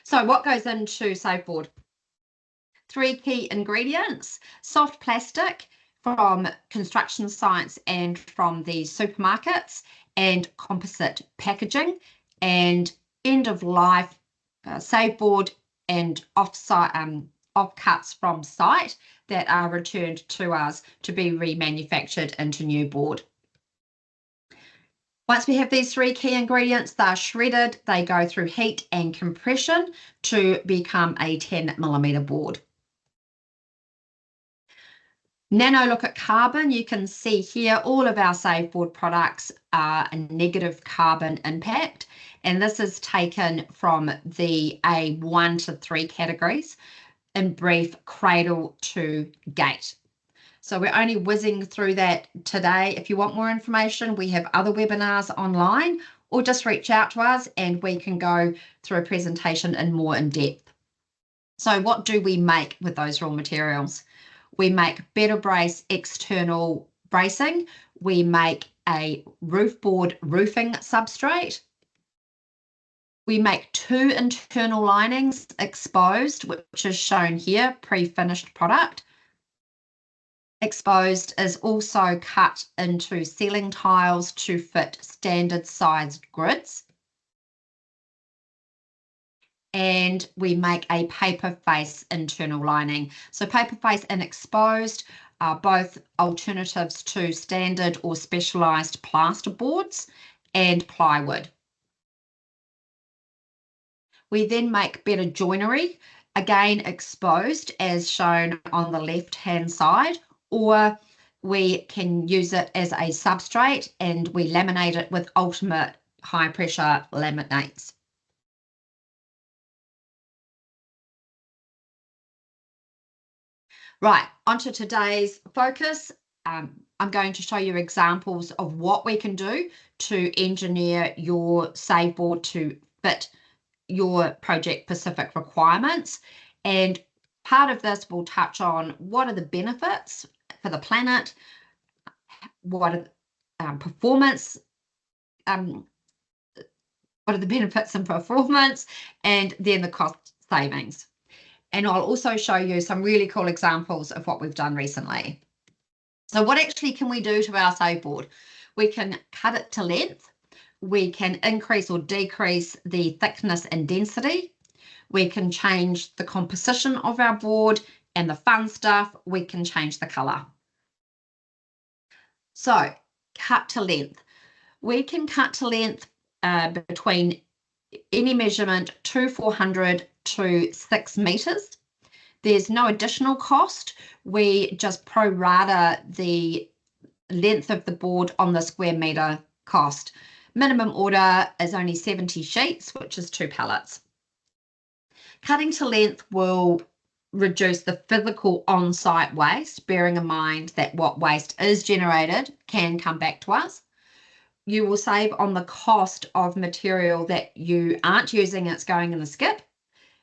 So what goes into saveBOARD? 3 key ingredients: soft plastic from construction sites and from the supermarkets, and composite packaging, and end of life saveBOARD and offcuts from site that are returned to us to be remanufactured into new board. Once we have these 3 key ingredients, they're shredded, they go through heat and compression to become a 10mm board. Nano look at carbon. You can see here all of our saveBOARD products are a negative carbon impact, and this is taken from the A1 to 3 categories, in brief, cradle to gate. So we're only whizzing through that today. If you want more information, we have other webinars online, or just reach out to us and we can go through a presentation in depth. So what do we make with those raw materials? We make better brace external bracing. We make a roof board roofing substrate. We make 2 internal linings exposed, which is shown here, pre-finished product. Exposed is also cut into ceiling tiles to fit standard sized grids. And we make a paper face internal lining. So paper face and exposed are both alternatives to standard or specialised plaster boards and plywood. We then make better joinery, again exposed as shown on the left hand side, or we can use it as a substrate and we laminate it with ultimate high pressure laminates. Right, onto today's focus. I'm going to show you examples of what we can do to engineer your saveBOARD to fit your project-specific requirements. And part of this will touch on what are the benefits for the planet, what are performance, what are the benefits and performance, and then the cost savings. And I'll also show you some really cool examples of what we've done recently. So what actually can we do to our saveBOARD? We can cut it to length. We can increase or decrease the thickness and density. We can change the composition of our board, and the fun stuff, we can change the colour. So cut to length. We can cut to length between any measurement 400 to 6 meters. There's no additional cost. We just prorata the length of the board on the square meter cost. Minimum order is only 70 sheets, which is 2 pallets. Cutting to length will reduce the physical on-site waste, bearing in mind that what waste is generated can come back to us. You will save on the cost of material that you aren't using, it's going in the skip.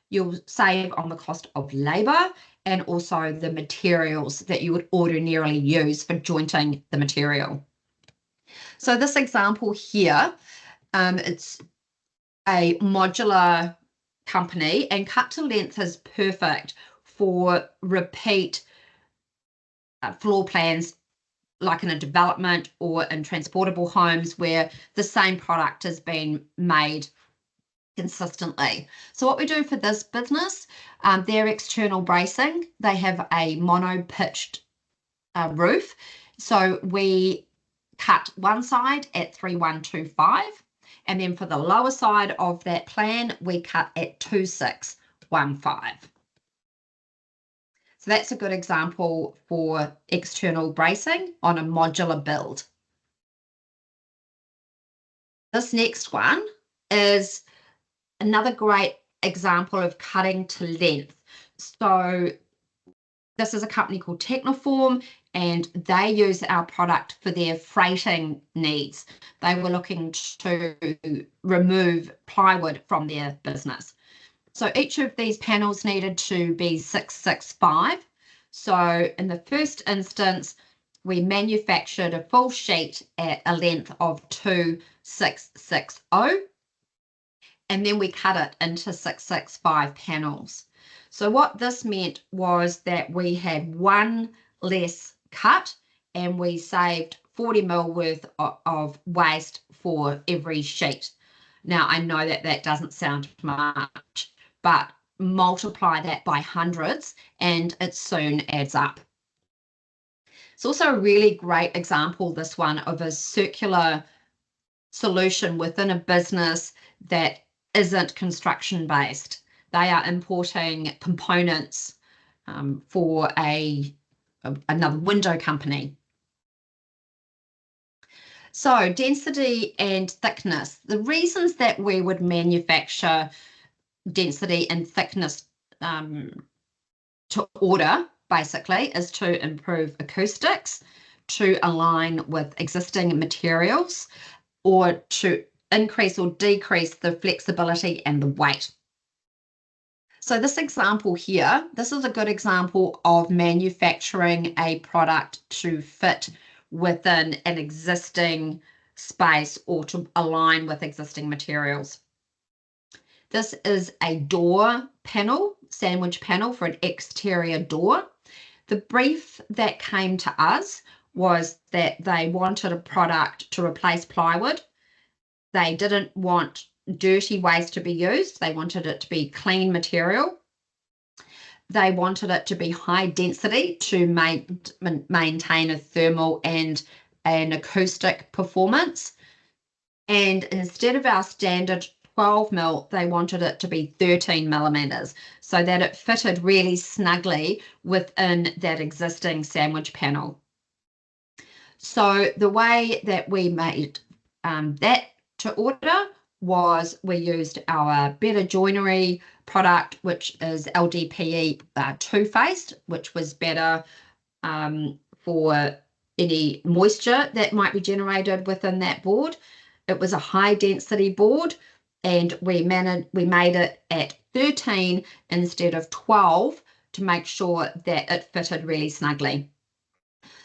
You'll save on the cost of labour and also the materials that you would ordinarily use for jointing the material. So this example here, it's a modular company, and cut to length is perfect for repeat floor plans, like in a development or in transportable homes where the same product has been made consistently. So what we do for this business, their external bracing, they have a mono pitched roof. So we cut one side at 3125, and then for the lower side of that plan, we cut at 2615. So that's a good example for external bracing on a modular build. This next one is another great example of cutting to length. So this is a company called Technoform, and they use our product for their freighting needs. They were looking to remove plywood from their business. So each of these panels needed to be 665. So in the first instance, we manufactured a full sheet at a length of 2660. and then we cut it into 665 panels. So what this meant was that we had one less cut and we saved 40 mil worth of waste for every sheet. Now, I know that that doesn't sound much, but multiply that by hundreds and it soon adds up. It's also a really great example, this one, of a circular solution within a business that isn't construction based. They are importing components for another window company. So density and thickness. The reasons that we would manufacture density and thickness to order, basically, is to improve acoustics, to align with existing materials, or to increase or decrease the flexibility and the weight. So this example here, this is a good example of manufacturing a product to fit within an existing space or to align with existing materials. This is a door panel, sandwich panel for an exterior door. The brief that came to us was that they wanted a product to replace plywood. They didn't want dirty waste to be used. They wanted it to be clean material. They wanted it to be high density to maintain a thermal and an acoustic performance. And instead of our standard 12 mil, they wanted it to be 13 millimeters so that it fitted really snugly within that existing sandwich panel. So the way that we made that to order was we used our Better Joinery product, which is LDPE two-faced, which was better for any moisture that might be generated within that board. It was a high density board, and we made it at 13 instead of 12 to make sure that it fitted really snugly.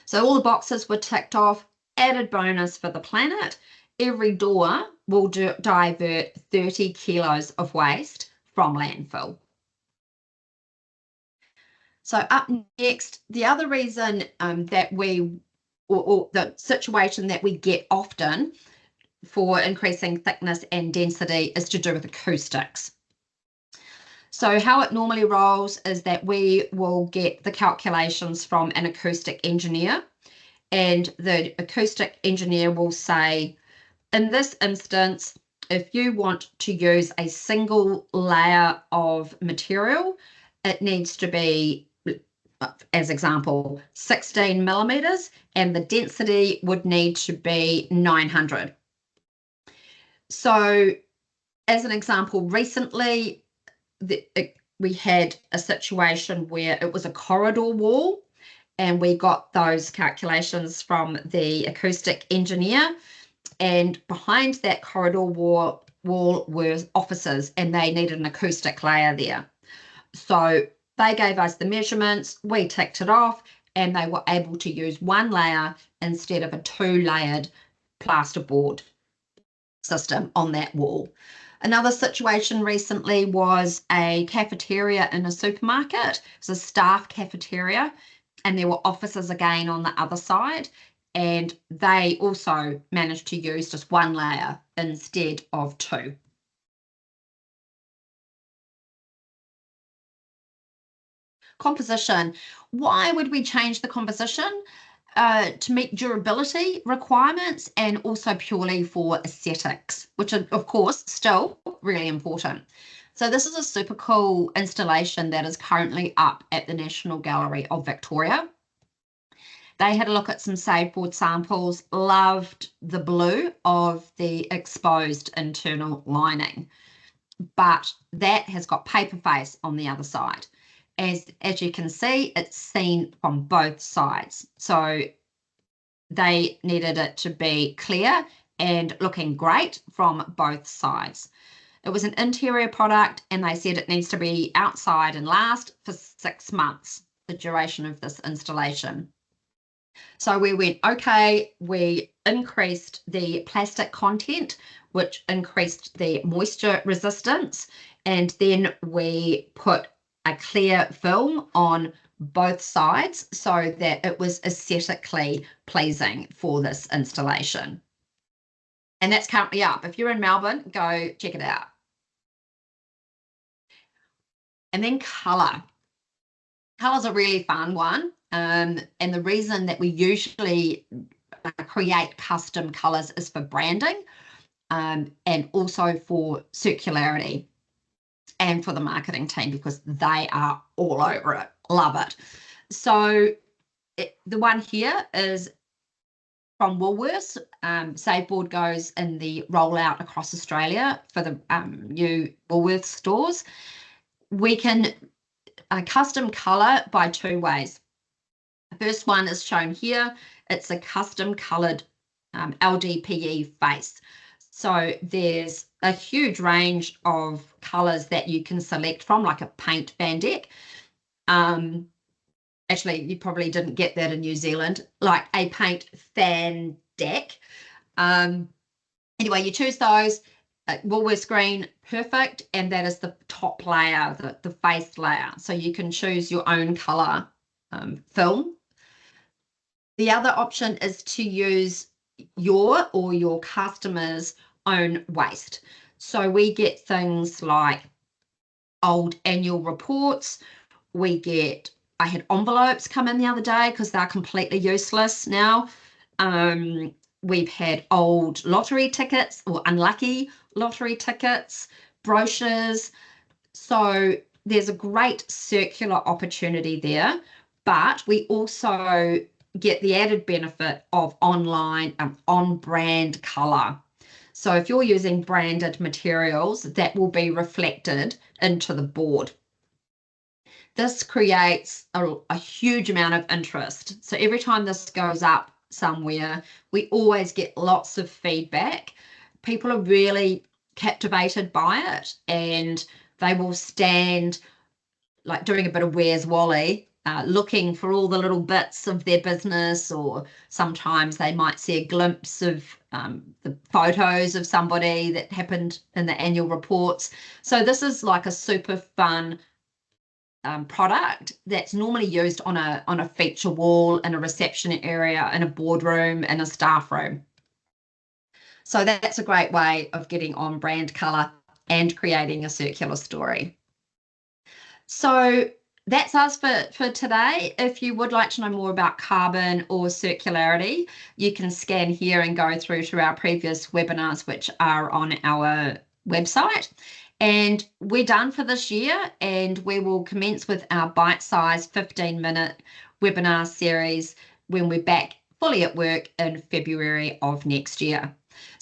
So all the boxes were ticked off. Added bonus for the planet, every door will divert 30 kilos of waste from landfill. So up next, the other reason that or the situation that we get often for increasing thickness and density is to do with acoustics. So how it normally rolls is that we will get the calculations from an acoustic engineer, and the acoustic engineer will say, in this instance, if you want to use a single layer of material, it needs to be, as example, 16 millimeters, and the density would need to be 900. So as an example, recently, we had a situation where it was a corridor wall, and we got those calculations from the acoustic engineer, and behind that corridor wall were offices, and they needed an acoustic layer there. So they gave us the measurements, we ticked it off, and they were able to use one layer instead of a two-layered plasterboard system on that wall. Another situation recently was a cafeteria in a supermarket. It's a staff cafeteria, and there were offices again on the other side, and they also managed to use just one layer instead of two. Composition. Why would we change the composition? To meet durability requirements and also purely for aesthetics, which are, of course, still really important. So this is a super cool installation that is currently up at the National Gallery of Victoria. They had a look at some saveBOARD samples, loved the blue of the exposed internal lining, but that has got paper face on the other side. As you can see, it's seen from both sides. So they needed it to be clear and looking great from both sides. It was an interior product, and they said it needs to be outside and last for 6 months, the duration of this installation. So we went, okay, we increased the plastic content. which increased the moisture resistance. And then we put a clear film on both sides so that it was aesthetically pleasing for this installation. And that's currently up. If you're in Melbourne, go check it out. And then colour. Colour's a really fun one. And the reason that we usually create custom colours is for branding, and also for circularity and for the marketing team, because they are all over it. Love it. So the one here is from Woolworths. saveBOARD goes in the rollout across Australia for the new Woolworths stores. We can custom colour by two ways. The first one is shown here. It's a custom coloured LDPE face. So there's a huge range of colours that you can select from, like a paint Van Dyck. Actually, you probably didn't get that in New Zealand, like a paint Van Dyck. Anyway, you choose those. Woolworths green, perfect, and that is the top layer, the face layer. So you can choose your own colour film. The other option is to use your or your customer's own waste. So we get things like old annual reports. I had envelopes come in the other day because they're completely useless now. We've had old lottery tickets or unlucky lottery tickets, brochures. So there's a great circular opportunity there, but we also get the added benefit of online on-brand colour. So if you're using branded materials, that will be reflected into the board. This creates a huge amount of interest. So every time this goes up somewhere, we always get lots of feedback. People are really captivated by it, and they will stand like doing a bit of Where's Wally, looking for all the little bits of their business, or sometimes they might see a glimpse of the photos of somebody that happened in the annual reports. So this is like a super fun product that's normally used on a feature wall in a reception area, in a boardroom, in a staff room. So that's a great way of getting on brand colour and creating a circular story. So that's us for today. If you would like to know more about carbon or circularity, you can scan here and go through to our previous webinars, which are on our website. And we're done for this year, and we will commence with our bite-sized 15-minute webinar series when we're back fully at work in February of next year.